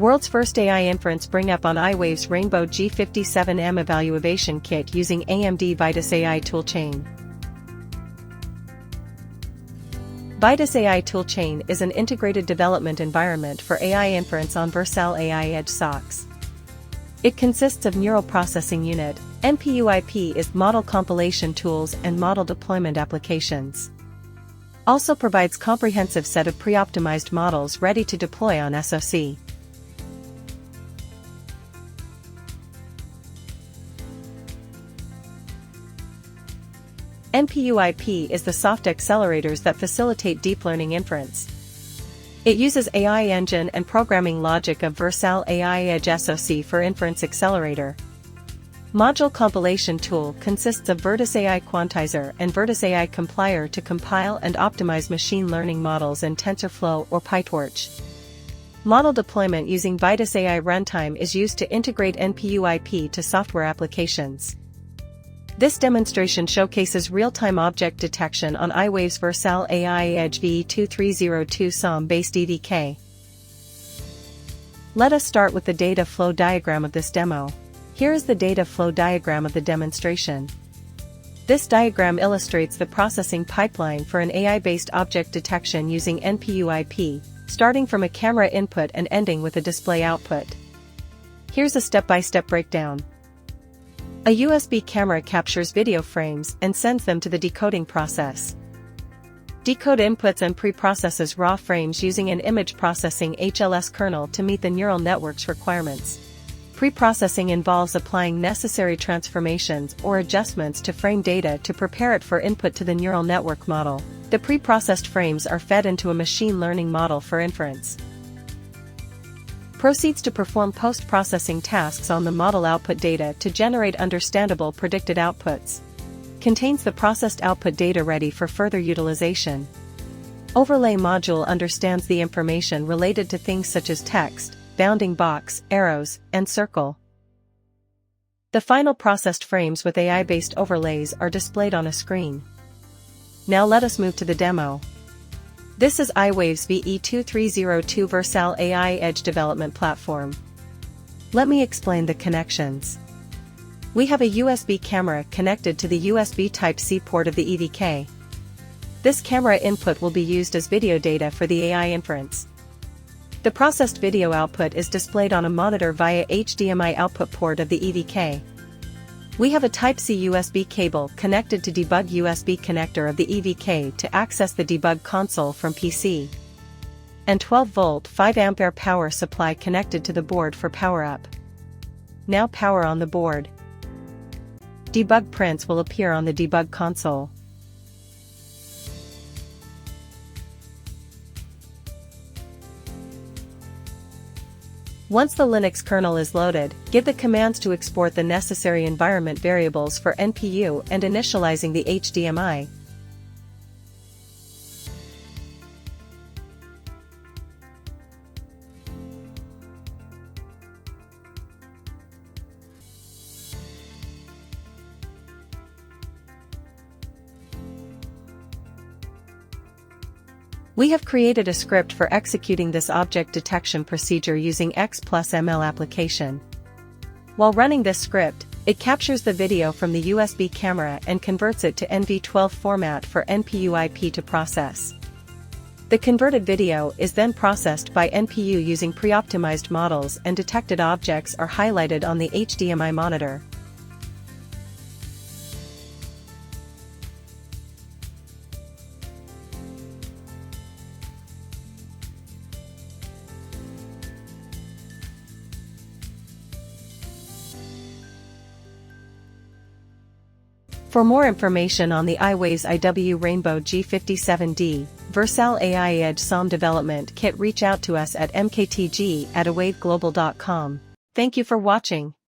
World's first AI inference bring up on iWave's Rainbow G57M evaluation kit using AMD Vitis AI toolchain. Vitis AI toolchain is an integrated development environment for AI inference on Versal AI Edge SoCs. It consists of Neural Processing Unit, NPU IP is model compilation tools and model deployment applications. Also provides comprehensive set of pre-optimized models ready to deploy on SoC. NPU IP is the soft accelerators that facilitate deep learning inference. It uses AI engine and programming logic of Versal AI Edge SoC for inference accelerator. Module compilation tool consists of Vitis AI quantizer and Vitis AI compiler to compile and optimize machine learning models in TensorFlow or PyTorch. Model deployment using Vitis AI runtime is used to integrate NPU IP to software applications. This demonstration showcases real-time object detection on iWave's Versal AI Edge VE2302 SoM-based EDK. Let us start with the data flow diagram of this demo. Here is the data flow diagram of the demonstration. This diagram illustrates the processing pipeline for an AI-based object detection using NPU IP, starting from a camera input and ending with a display output. Here's a step-by-step breakdown. A USB camera captures video frames and sends them to the decoding process. Decode inputs and pre-processes raw frames using an image processing HLS kernel to meet the neural network's requirements. Pre-processing involves applying necessary transformations or adjustments to frame data to prepare it for input to the neural network model. The pre-processed frames are fed into a machine learning model for inference. Proceeds to perform post-processing tasks on the model output data to generate understandable predicted outputs. Contains the processed output data ready for further utilization. Overlay module understands the information related to things such as text, bounding box, arrows, and circle. The final processed frames with AI-based overlays are displayed on a screen. Now let us move to the demo. This is iWave's VE2302 Versal AI Edge development platform. Let me explain the connections. We have a USB camera connected to the USB Type-C port of the EDK. This camera input will be used as video data for the AI inference. The processed video output is displayed on a monitor via HDMI output port of the EDK. We have a Type-C USB cable connected to debug USB connector of the EDK to access the debug console from PC. And 12-volt 5A power supply connected to the board for power up. Now power on the board. Debug prints will appear on the debug console. Once the Linux kernel is loaded, give the commands to export the necessary environment variables for NPU and initializing the HDMI. We have created a script for executing this object detection procedure using X+ML application. While running this script, it captures the video from the USB camera and converts it to NV12 format for NPU IP to process. The converted video is then processed by NPU using pre-optimized models and detected objects are highlighted on the HDMI monitor. For more information on the iWave's IW Rainbow G57D, Versal AI Edge SoM development kit, reach out to us at mktg@awaveglobal.com. Thank you for watching.